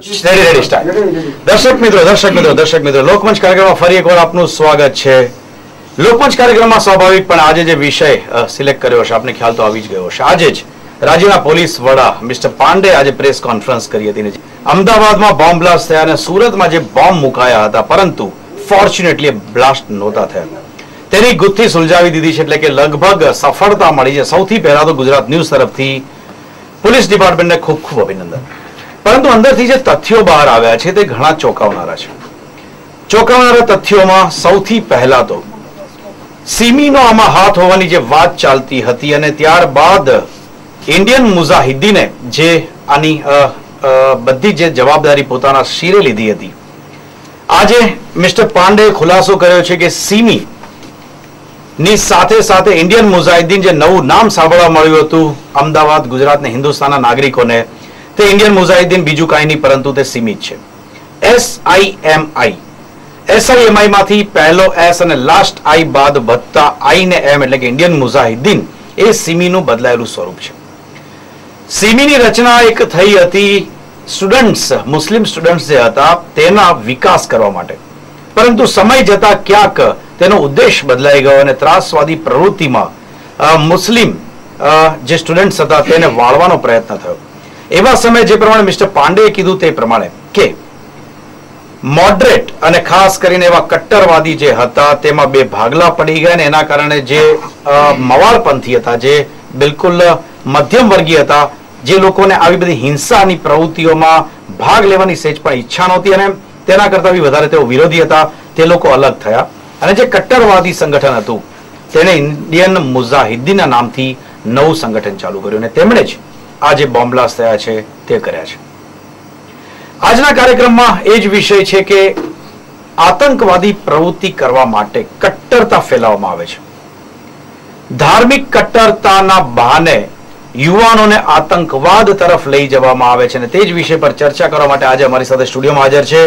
દર્શક મિત્રો લોકમંચ કાર્યક્રમમાં ફરી એકવાર આપનું સ્વાગત છે. લોકમંચ કાર્યક્રમમાં સ્વાભાવિકપણે આજે જે વિષય સિલેક્ટ કર્યો છે આપને ખ્યાલ તો આવી જ ગયો હશે. આજે જ રાજ્યના પોલીસ વડા મિસ્ટર પાંડે આજે પ્રેસ કોન્ફરન્સ કરી હતી. અમદાવાદમાં બોમ્બ બ્લાસ્ટ થયા અને સુરતમાં જે બોમ્બ મુકાયા હતા પરંતુ ફોર્ચ્યુનેટલી બ્લાસ્ટ નહોતા થયા. તેની ગુથ્થી સુલઝાવી દીધી છે, એટલે કે લગભગ સફળતા મળી છે. સૌથી પહેલા તો ગુજરાત ન્યૂઝ તરફથી પોલીસ ડિપાર્ટમેન્ટને ખૂબ ખૂબ અભિનંદન. પરંતુ અંદરથી જે તથ્યો બહાર આવ્યા છે તે ઘણા ચોંકાવનારા છે. ચોંકાવનારા તથ્યોમાં સૌથી પહેલા તો સિમીનો આમાં હાથ હોવાની જે વાત ચાલતી હતી અને ત્યારબાદ ઇન્ડિયન મુજાહિદીને જે આની બધી જે જવાબદારી પોતાના શિરે લીધી હતી. આજે મિસ્ટર પાંડે ખુલાસો કર્યો છે કે સિમી ની સાથે સાથે ઇન્ડિયન મુજાહિદીન જે નવું નામ સાંભળવા મળ્યું હતું અમદાવાદ, ગુજરાત ને હિન્દુસ્તાનના નાગરિકોને, તે ઇન્ડિયન મુજાહિદીન બીજું કાંઈ નહીં પરંતુ તે સિમી છે. SIMI માંથી પહેલો S અને લાસ્ટ I બાદ વધતા I ને M એટલે કે ઇન્ડિયન મુજાહિદીન એ સિમીનું બદલાયેલું સ્વરૂપ છે. સિમીની રચના એક થઈ હતી સ્ટુડન્ટ્સ, મુસ્લિમ સ્ટુડન્ટ્સ જે હતા તેના વિકાસ કરવા માટે, પરંતુ સમય જતા ક્યાંક તેનો ઉદ્દેશ બદલાઈ ગયો અને ત્રાસવાદી પ્રવૃત્તિમાં મુસ્લિમ જે સ્ટુડન્ટ્સ હતા તેને વાળવાનો પ્રયત્ન થયો. એવા સમયે જે પ્રમાણે મિસ્ટર પાંડેએ કીધું તે પ્રમાણે કે મોડરેટ અને ખાસ કરીને એવા કટ્ટરવાદી જે હતા તેમાં બે ભાગલા પડી ગયા અને એના કારણે જે મવાળપંથી હતા, જે બિલકુલ મધ્યમ વર્ગીય હતા, જે લોકોને આવી બધી હિંસાની પ્રવૃત્તિઓમાં ભાગ લેવાની સહેજ પણ ઈચ્છા નહોતી અને તેના કરતા બી વધારે તેઓ વિરોધી હતા, તે લોકો અલગ થયા અને જે કટ્ટરવાદી સંગઠન હતું તેને ઇન્ડિયન મુજાહિદીનના નામથી નવું સંગઠન ચાલુ કર્યું અને તેમણે જ આ જે બોમ્બ બ્લાસ્ટ થયા છે તે કર્યા છે. આજના કાર્યક્રમમાં એ જ વિષય છે કે આતંકવાદી પ્રવૃત્તિ કરવા માટે કટ્ટરતા ફેલાવવામાં આવે છે. ધાર્મિક કટ્ટરતાના બહાને યુવાનોને આતંકવાદ તરફ લઈ જવામાં આવે છે અને તે જ વિષય પર ચર્ચા કરવા માટે આજે અમારી સાથે સ્ટુડિયોમાં હાજર છે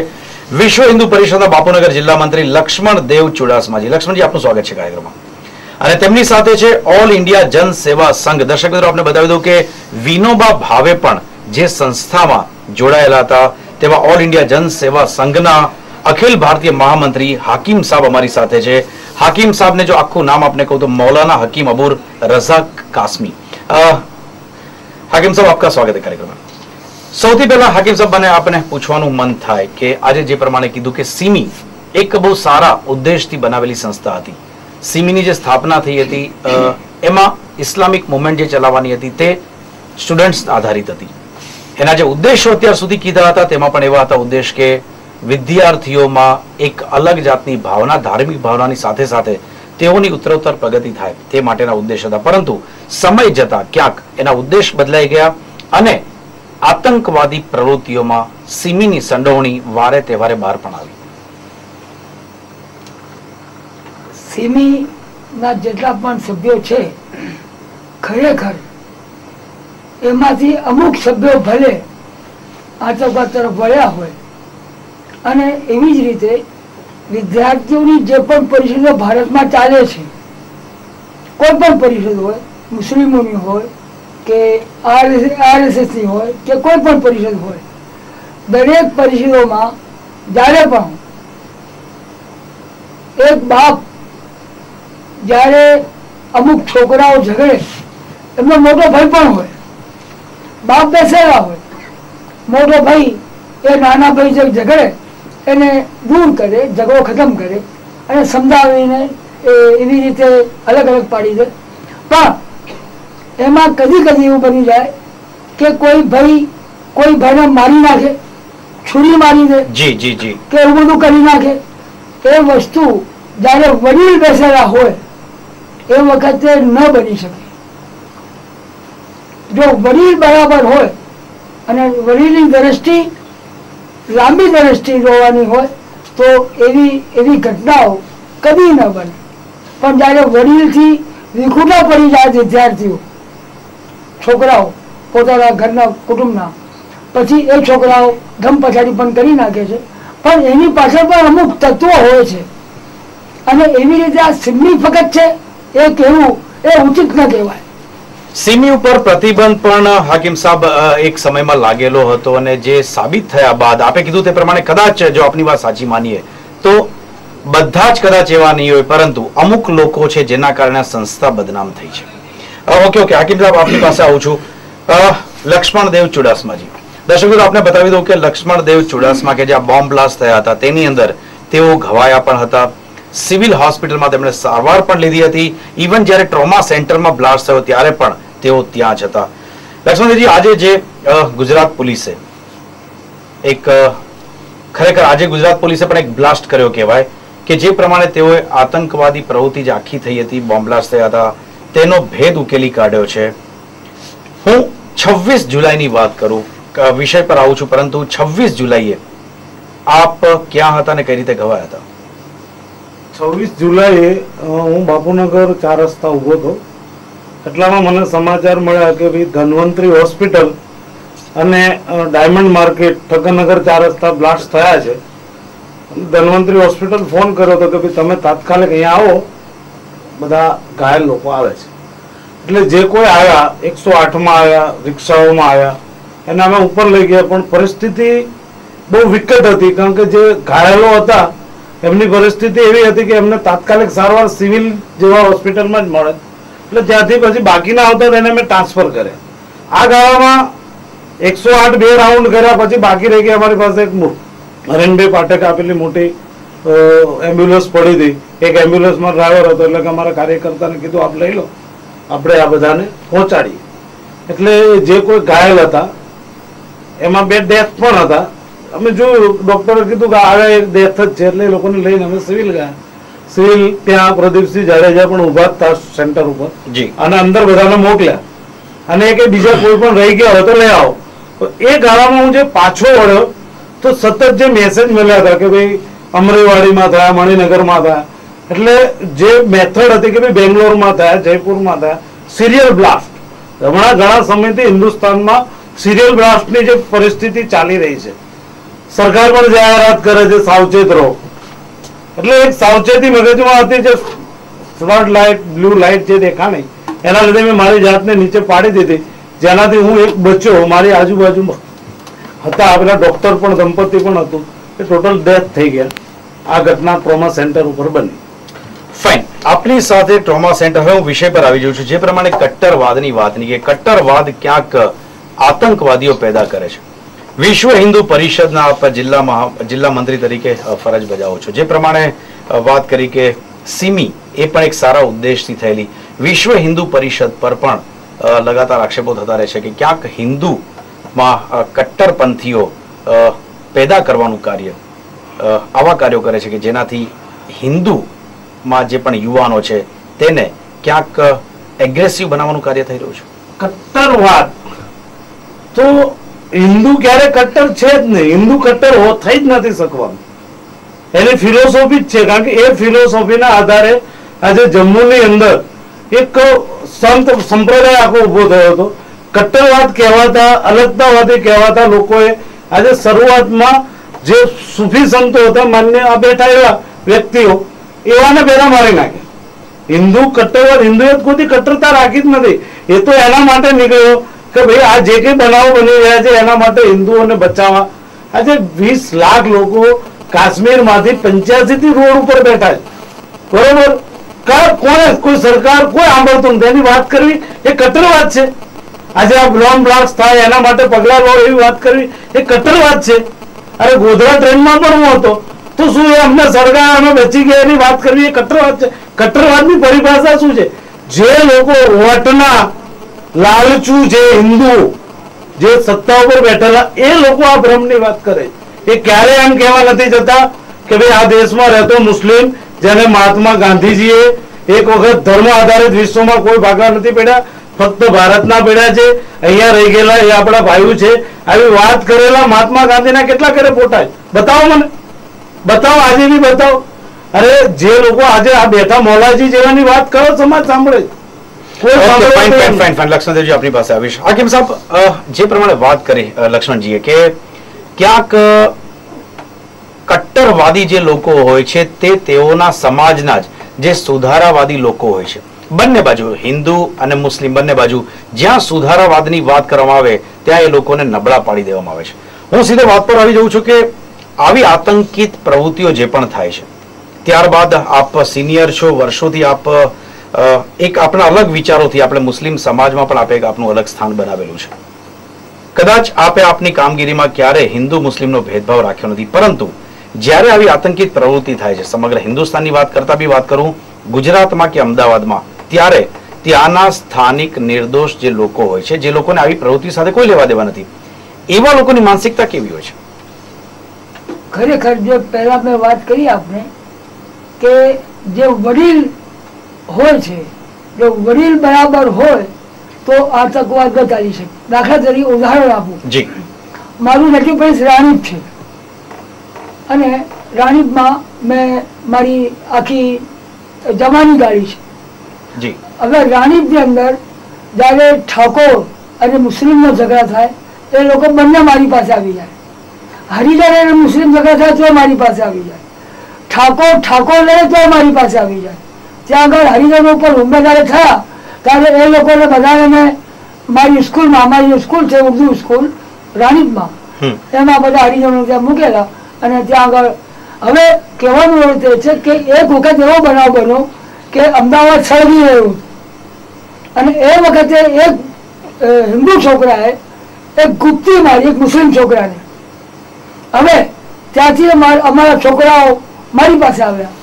વિશ્વ હિન્દુ પરિષદના બાપુનગર જિલ્લા મંત્રી લક્ષ્મણ દેવ ચુડાસમાજી. લક્ષ્મણજી, આપનું સ્વાગત છે કાર્યક્રમમાં. અને તેમની સાથે છે ઓલ ઇન્ડિયા જન સેવા સંઘ. દર્શક મિત્રો, આપને બતાવી દઉં કે વિનોબા ભાવે પણ જે સંસ્થામાં જોડાયેલા હતા તેવા ઓલ ઇન્ડિયા જન સેવા સંઘના અખિલ ભારતીય મહામંત્રી હાકીમ સાહેબ અમારી સાથે છે. હાકીમ સાહેબને જો આખું નામ આપને કહું તો મૌલાના હકીમ અબુર રઝાક કાસમી. હાકીમ સાહેબ, આપકા સ્વાગત है कार्यक्रम में. સૌથી પહેલા હાકીમ સાહેબ, મને આપને પૂછવાનું મન થાય કે આજે જે પ્રમાણે કીધું કે સિમી એક બહુ સારા ઉદ્દેશથી બનાવેલી સંસ્થા હતી. સિમીની જે સ્થાપના થઈ હતી એમાં ઇસ્લામિક મુવમેન્ટ જે ચલાવવાની હતી તે સ્ટુડન્ટ્સ આધારિત હતી. એના જે ઉદ્દેશો અત્યાર સુધી કીધા હતા તેમાં પણ એવા હતા ઉદ્દેશ કે વિદ્યાર્થીઓમાં એક અલગ જાતની ભાવના, ધાર્મિક ભાવનાની સાથે સાથે તેઓની ઉત્તરોત્તર પ્રગતિ થાય તે માટેના ઉદ્દેશ હતા. પરંતુ સમય જતા ક્યાંક એના ઉદ્દેશ બદલાઈ ગયા અને આતંકવાદી પ્રવૃત્તિઓમાં સિમીની સંડોવણી વારે તહેવારે બહાર પણ આવી. સિમીના જેટલા પણ સભ્યો છે ખરેખર એમાંથી અમુક સભ્યો ભલે આતંકવાદ તરફ વળ્યા હોય અને એવી જ રીતે વિદ્યાર્થીઓની જે પણ પરિષદો ભારતમાં ચાલે છે, કોઈ પણ પરિષદ હોય, મુસ્લિમોની હોય કે RSSની હોય કે કોઈ પણ પરિષદ હોય, દરેક પરિષદોમાં જ્યારે પણ એક બાપ જ્યારે અમુક છોકરાઓ ઝઘડે, એમનો મોટો ભાઈ પણ હોય, બાપ બેસેલા હોય, મોટો ભાઈ એ નાના ભાઈ જે ઝઘડે એને દૂર કરે, ઝઘડો ખતમ કરે અને સમજાવીને એવી રીતે અલગ અલગ પાડી દે. પણ એમાં કદી કદી એવું બની જાય કે કોઈ ભાઈને મારી નાખે, છુરી મારી દે કે એવું બધું કરી નાખે. એ વસ્તુ જયારે વડીલ બેસેલા હોય એ વખતે ન બની શકે. જો વડીલ બરાબર હોય અને વડીલની દ્રષ્ટિ લાંબી દ્રષ્ટિ જોવાની હોય તો એવી ઘટનાઓ કદી ન બને. પણ જયારે વડીલથી વિખૂટા પડી જાય વિદ્યાર્થીઓ, છોકરાઓ પોતાના ઘરના કુટુંબના, પછી એ છોકરાઓ ધમ પછાડી પણ કરી નાખે છે. પણ એની પાછળ પણ અમુક તત્વો હોય છે અને એવી રીતે આ સિમી ફકત છે એ કહેવું એ ઉચિત ન કહેવાય. સિમી ઉપર પ્રતિબંધ પણ હાકીમ સાહેબ એક સમયમાં લાગેલો હતો અને જે સાબિત થયા બાદ આપે કીધું તે પ્રમાણે કદાચ જો આપની વાત સાચી માનીએ તો બધા જ કદાચ એવા નહીં હોય, પરંતુ અમુક લોકો છે જેના કારણે સંસ્થા બદનામ થઈ છે. ઓકે હાકીમ સાહેબ આપની પાસે આવું છું. લક્ષ્મણદેવ ચુડાસમાજી, દર્શક મિત્રો આપને બતાવી દઉં કે લક્ષ્મણદેવ ચુડાસમા કે જ્યાં બોમ્બ બ્લાસ્ટ થયા હતા તેની અંદર તેઓ ઘવાયા પણ હતા. સિવિલ હોસ્પિટલમાં તેમણે સારવાર પણ લીધી હતી. ઇવન જ્યારે ટ્રોમા સેન્ટરમાં બ્લાસ્ટ થયો ત્યારે પણ તેઓ ત્યાં જ હતા. લક્ષ્મણદેવજી, આજે જે ગુજરાત પોલીસે ખરેખર આજે ગુજરાત પોલીસે પણ એક બ્લાસ્ટ કર્યો કહેવાય કે જે પ્રમાણે તેઓએ આતંકવાદી પ્રવૃત્તિ જે આખી થઈ હતી, બોમ્બ બ્લાસ્ટ થયા હતા, તેનો ભેદ ઉકેલી કાઢ્યો છે. હું 26 જુલાઈની વાત કરું, વિષય પર આવું છું, પરંતુ 26 જુલાઈએ આપ ક્યાં હતા અને કઈ રીતે ઘવાયા હતા? 26 જુલાઈએ હું બાપુનગર 4 રસ્તા ઉભો હતો. એટલામાં મને સમાચાર મળ્યા કે ભાઈ ધન્વંતરી હોસ્પિટલ અને ડાયમંડ માર્કેટ ઠક્કરનગર 4 રસ્તા બ્લાસ્ટ થયા છે. ધન્વંતરી હોસ્પિટલ ફોન કર્યો હતો કે ભાઈ તમે તાત્કાલિક અહીંયા આવો, બધા ઘાયલ લોકો આવે છે. એટલે જે કોઈ આવ્યા 108માં આવ્યા, રિક્ષાઓમાં આવ્યા, એને અમે ઉપર લઈ ગયા. પણ પરિસ્થિતિ બહુ વિકટ હતી, કારણ કે જે ઘાયલો હતા એમની પરિસ્થિતિ એવી હતી કે એમને તાત્કાલિક સારવાર સિવિલ જેવા હોસ્પિટલમાં જ મળે. એટલે ત્યાંથી પછી બાકીના આવતા એને અમે ટ્રાન્સફર કર્યા. આ ગાળામાં 108 બે રાઉન્ડ કર્યા પછી બાકી રહી ગઈ અમારી પાસે એક હરેનભાઈ પાઠક આપેલી મોટી એમ્બ્યુલન્સ પડી હતી. એક એમ્બ્યુલન્સમાં ડ્રાઈવર હતો, એટલે કે અમારા કાર્યકર્તાને કીધું આપ લઈ લો, આપણે આ બધાને પહોંચાડીએ. એટલે જે કોઈ ઘાયલ હતા એમાં 2 ડેથ પણ હતા. અમે જોયું, ડોક્ટરે કીધું કે આ એક ડેથ જ છે, એટલે એ લોકોને લઈને અમે સિવિલ ગયા. સિવિલ ત્યાં પ્રદીપસિંહ જાડેજા પણ ઉભા હતા સેન્ટર ઉપર, અને અંદર બધાને મોકલ્યા. અને કે બીજા કોઈ પણ રહી ગયા હોય તો લઈ આવો. એ ગાળામાં હું જે પાછો વળ્યો તો સતત જે મેસેજ મળ્યા હતા કે ભાઈ અમરેવાડીમાં થયા, મણિનગરમાં થયા. એટલે જે મેથડ હતી કે ભાઈ બેંગ્લોરમાં થયા, જયપુરમાં થયા, સિરિયલ બ્લાસ્ટ. હમણાં ઘણા સમયથી હિન્દુસ્તાનમાં સિરિયલ બ્લાસ્ટની જે પરિસ્થિતિ ચાલી રહી છે, સરકાર પણ જાહેરાત કરે છે સાવચેત રહો. એટલે એક સાવચેતી મગજમાં હતી, જે ફ્લડ લાઇટ, બ્લુ લાઇટ જે દેખાણી, એના લીધે મેં મારી જાતને નીચે પાડી દીધી, જેનાથી હું એક બચ્યો. મારી આજુબાજુમાં હતા પેલા ડોક્ટર પણ, દંપતી પણ હતું, એ ટોટલ ડેથ થઈ ગયા. આ ઘટના ટ્રોમા સેન્ટર ઉપર બની. ફાઇન, આપની સાથે ટ્રોમા સેન્ટર. હવે હું વિષય પર આવી જાઉં છું. જે પ્રમાણે કટ્ટરવાદની વાત નીકળે, કટ્ટરવાદ ક્યાંક આતંકવાદીઓ પેદા કરે છે. વિશ્વ હિન્દુ પરિષદના આપ જિલ્લા મંત્રી તરીકે ફરજ બજાવો છો. જે પ્રમાણે વાત કરી કે સિમી એ પણ એક સારા ઉદ્દેશથી થયેલી, વિશ્વ હિન્દુ પરિષદ પર પણ લગાતાર આક્ષેપો થતા રહે છે કે ક્યાંક હિન્દુમાં કટ્ટરપંથીઓ પેદા કરવાનું કાર્ય, આવા કાર્યો કરે છે કે જેનાથી હિન્દુમાં જે પણ યુવાનો છે તેને ક્યાંક એગ્રેસિવ બનાવવાનું કાર્ય થઈ રહ્યું છે. કટ્ટરવાદ તો હિન્દુ ક્યારે કટ્ટર છે જ નહીં. હિન્દુ કટ્ટર થઈ જ નથી શકવાનું. એની ફિલોસોફી જ છે, કારણ કે એ ફિલોસોફીના આધારે આજે જમ્મુની અંદર એક સંત સંપ્રદાય આખો ઉભો થયો હતો. કટ્ટરવાદ કહેવાતા, અલગતાવાદી કહેવાતા લોકોએ આજે શરૂઆતમાં જે સૂફી સંતો હતા, માન્ય આ બેઠા એવા વ્યક્તિઓ, એવાને પેલા મારી નાખ્યા. હિન્દુ કટ્ટરવાદ, હિન્દુએ કોઈ કટ્ટરતા રાખી જ નથી. એ તો એના માટે નીકળ્યો કે ભાઈ આ જે કઈ બનાવો બની રહ્યા છે એના માટે હિન્દુઓને બચાવવા. આજે 20 લાખ લોકો કાશ્મીર માંથી 85 થી રોડ ઉપર બેઠા છે, બરોબર? કોને કોઈ સરકાર કોઈ સાંભળતું નથી. એની વાત કરવી એ કટ્ટરવાદ છે. આજે આ બોમ્બ બ્લાસ્ટ થાય એના માટે પગલા લો એવી વાત કરવી એ કટ્ટરવાદ છે. અરે ગોધરા ટ્રેનમાં પણ હું હતો તો શું એ અમને સરકાર અમે બચી ગયા એની વાત કરવી એ કટ્ટરવાદ છે. કટ્ટરવાદની પરિભાષા શું છે? જે લોકો વોટના લાલચુ છે, હિન્દુ જે સત્તા ઉપર બેઠેલા, એ લોકો આ ભ્રમની વાત કરે. એ ક્યારે એમ કહેવા નથી જતા કે ભાઈ આ દેશમાં રહેતો મુસ્લિમ, જેને મહાત્મા ગાંધીજીએ એક વખત ધર્મ આધારિત વિશ્વમાં કોઈ ભાગા નથી પડ્યા, ફક્ત ભારતના પડ્યા છે, અહીંયા રહી ગયેલા એ આપણા ભાઈઓ છે, આવી વાત કરેલા મહાત્મા ગાંધીના કેટલા કરે ફોટા? બતાવો મને, બતાવો, આજે બી બતાવો. અરે જે લોકો આજે આ બેઠા મોલાજી જેવાની વાત કરો, સમાજ સાંભળે. લક્ષ્મણદેવજી આપની પાસે આવીશ. હાકીમ સાહેબ, જે પ્રમાણે વાત કરી લક્ષ્મણજીએ કે ક્યાંક કટ્ટરવાદી જે લોકો હોય છે તે તેઓના સમાજના જ જે સુધારાવાદી લોકો હોય છે બંને બાજુ હિન્દુ અને મુસ્લિમ બંને બાજુ જ્યાં સુધારાવાદની વાત કરવામાં આવે ત્યાં એ લોકોને નબળા પાડી દેવામાં આવે છે. હું સીધે વાત પર આવી જઉં છું કે આવી આતંકિત પ્રવૃત્તિઓ જે પણ થાય છે, ત્યારબાદ આપ સિનિયર છો, વર્ષોથી આપ એક આપણા અલગ વિચારોથી આપણે મુસ્લિમ સમાજમાં પણ આપે એક આપનું અલગ સ્થાન બનાવેલું છે. કદાચ આપે આપની કામગીરીમાં ક્યારે હિન્દુ મુસ્લિમનો ભેદભાવ રાખ્યો નથી, પરંતુ જ્યારે આવી આતંકિત પ્રવૃત્તિ થાય છે, સમગ્ર હિન્દુસ્તાનની વાત કરતા બી વાત કરું, ગુજરાતમાં કે અમદાવાદમાં, ત્યારે ત્યાંના સ્થાનિક નિર્દોષ જે લોકો હોય છે, જે લોકોને આવી પ્રવૃત્તિ સાથે કોઈ લેવા દેવા નથી, એવા લોકોની માનસિકતા કેવી હોય છે? ખરેખર જે પહેલા મેં વાત કરી આપને કે જે વડીલ હોય છે, જો વડીલ બરાબર હોય તો આતંકવાદ ન ચાલી શકે. દાખલા તરીકે ઉદાહરણ આપું, જી, મારું નજીક પ્લેસ રાણીપ છે અને રાણીપમાં મેં મારી આખી જમાની ગાડી છે. જી, હવે રાણીપની અંદર જ્યારે ઠાકોર અને મુસ્લિમનો ઝઘડા થાય એ લોકો બંને મારી પાસે આવી જાય. હરિજન અને મુસ્લિમ ઝઘડા થાય તો મારી પાસે આવી જાય. ઠાકોર લડે તો મારી પાસે આવી જાય. ત્યાં આગળ હરિજનો ઉપર હુમલા જ્યારે થયા ત્યારે એ લોકોને બધાને મેં મારી સ્કૂલમાં, અમારી સ્કૂલ છે ઉર્દુ સ્કૂલ રાણીપમાં, એમાં બધા હરિજનો ત્યાં મૂકેલા અને ત્યાં આગળ હવે કહેવાનું એવું છે કે એક વખત એવો બનાવ બન્યો કે અમદાવાદ સળગી રહ્યું અને એ વખતે એક હિન્દુ છોકરાએ એક ગુપ્તી મારી એક મુસ્લિમ છોકરાને. હવે ત્યાંથી અમારા છોકરાઓ મારી પાસે આવ્યા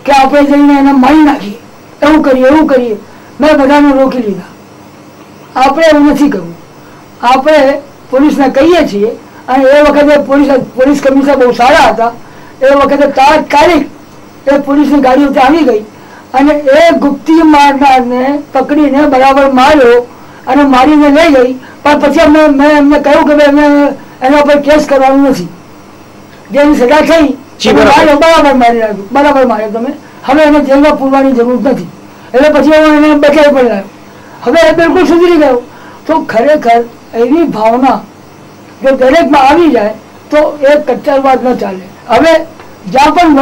કે આપણે જઈને એને મારી નાખીએ, એવું કરીએ એવું કરીએ. મેં બધાને રોકી લીધા. આપણે એવું નથી કરવું, આપણે પોલીસને કહીએ છીએ અને એ વખતે પોલીસ કમિશનર બહુ સારા હતા. એ વખતે તાત્કાલિક એ પોલીસની ગાડીઓ ત્યાં આવી ગઈ અને એ ગુપ્તી મારનારને પકડીને બરાબર માર્યો અને મારીને લઈ ગઈ. પણ પછી મેં એમને કહ્યું કે અમે એના પર કેસ કરવાનું નથી. જેની સજા થઈ બરાબર મારી રાખ્યું, બરાબર માર્યો તમે, હવે એને જેલમાં પૂરવાની જરૂર નથી. એટલે પછી હું એને બચાવી પણ લાવ્યો. હવે એ બિલકુલ સુધરી ગયો. તો ખરેખર એવી ભાવના જો દરેકમાં આવી જાય તો એ કટ્ટરવાદ ન ચાલે. હવે જ્યાં પણ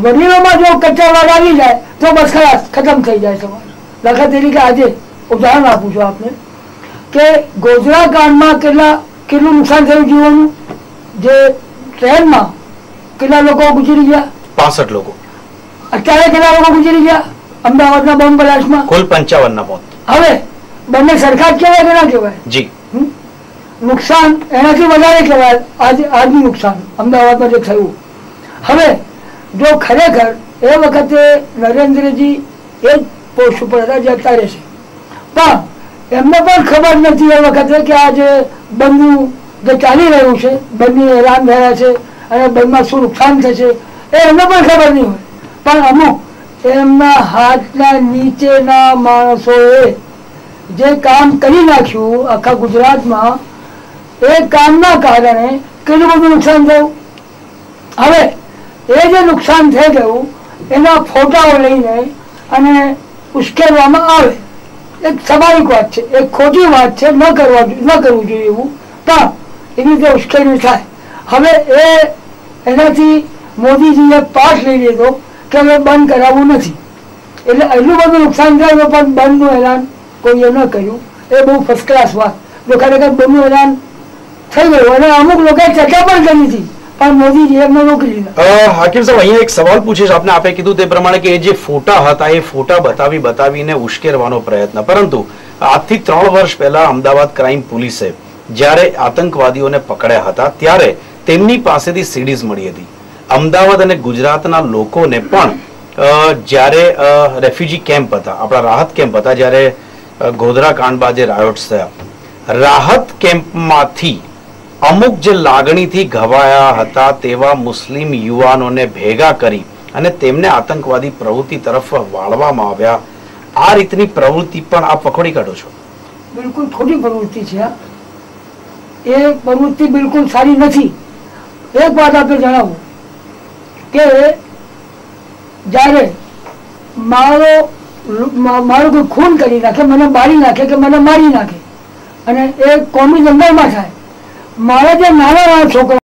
વડીલોમાં જો કટ્ટરવાદ આવી જાય તો બસ ખલાસ, ખતમ થઈ જાય સમાજ. દાખલા તરીકે આજે ઉદાહરણ આપું છું આપને કે ગોધરા કાંડમાં કેટલું નુકસાન થયું જીવોનું. જે ટ્રેનમાં કેટલા લોકો ગુજરી ગયા? 65 લોકો. અત્યારે કેટલા લોકો ગુજરી ગયા અમદાવાદના બોમ્બ બ્લાસ્ટમાં? કુલ 55 ના મોત. હવે બંને સરખા જ કહેવાય કે ના કહેવાય? જી, નુકસાન એનાથી વધારે કહેવાય આજનું નુકસાન અમદાવાદમાં જે થયું. હવે જો ખરેખર એ વખતે નરેન્દ્રજી એ જ પોસ્ટ ઉપર હતા જે અત્યારે છે, પણ એમને પણ ખબર નથી એ વખતે કે આ જે બંધનું જે ચાલી રહ્યું છે, બંધની એલાન થયા છે અને બંધમાં શું નુકસાન થશે એ એમને પણ ખબર નહીં હોય. પણ અમુક એમના હાથના નીચેના માણસોએ જે કામ કરી નાખ્યું આખા ગુજરાતમાં, એ કામના કારણે કેટલું બધું નુકસાન થયું. હવે એ જે નુકસાન થઈ ગયું એના ફોટાઓ લઈને અને ઉશ્કેરવામાં આવે, એક સ્વાભાવિક વાત છે, એક ખોટી વાત છે, ન કરવું જોઈએ એવું, પણ એવી રીતે ઉશ્કેરણી થાય. હવે એનાથી મોદીજીએ પાઠ લઈ લીધો કે હવે બંધ કરાવવું નથી. એટલે એટલું બધું નુકસાન થાય પણ બંધનું એલાન કોઈએ ન કર્યું. એ બહુ ફર્સ્ટ ક્લાસ વાત. જો ખરેખર બંધનું એલાન થઈ ગયું અને અમુક લોકોએ ચર્ચા પણ કરી હતી પણ મોદીજી એમને રોકી લીધા. હાકીમ સાહેબ, અહીંયા એક સવાલ પૂછીશ આપને. આપે કીધું તે પ્રમાણે કે એ જે ફોટા હતા એ ફોટા બતાવીને ઉશ્કેરવાનો પ્રયત્ન, પરંતુ આજથી 3 વર્ષ પહેલા અમદાવાદ ક્રાઇમ પોલીસે જ્યારે આતંકવાદીઓને પકડ્યા હતા ત્યારે તેમની પાસેથી સીડીઝ મળી હતી. અમદાવાદ અને ગુજરાતના લોકોને પણ જ્યારે રેફ્યુજી કેમ્પ હતા, આપણા રાહત કેમ્પ હતા, જ્યારે ગોધરા કાંડ બાદ જે રાયોટ્સ થયા, રાહત કેમ્પમાંથી અમુક જે લાગણીથી ઘવાયા હતા તેવા મુસ્લિમ યુવાનોને ભેગા કરી અને તેમને આતંકવાદી પ્રવૃત્તિ તરફ વાળવામાં આવ્યા. આ રીતની પ્રવૃત્તિ પણ આપ પકડી કાઢો છો? બિલકુલ ખોટી પ્રવૃત્તિ છે. એ પ્રવૃત્તિ બિલકુલ સારી નથી. એક વાત આપણે જણાવું કે જ્યારે મારું કોઈ ખૂન કરી નાખે, મને બાળી નાખે કે મને મારી નાખે અને એ કોમી જંગલમાં થાય, મારા જે નાના છોકરા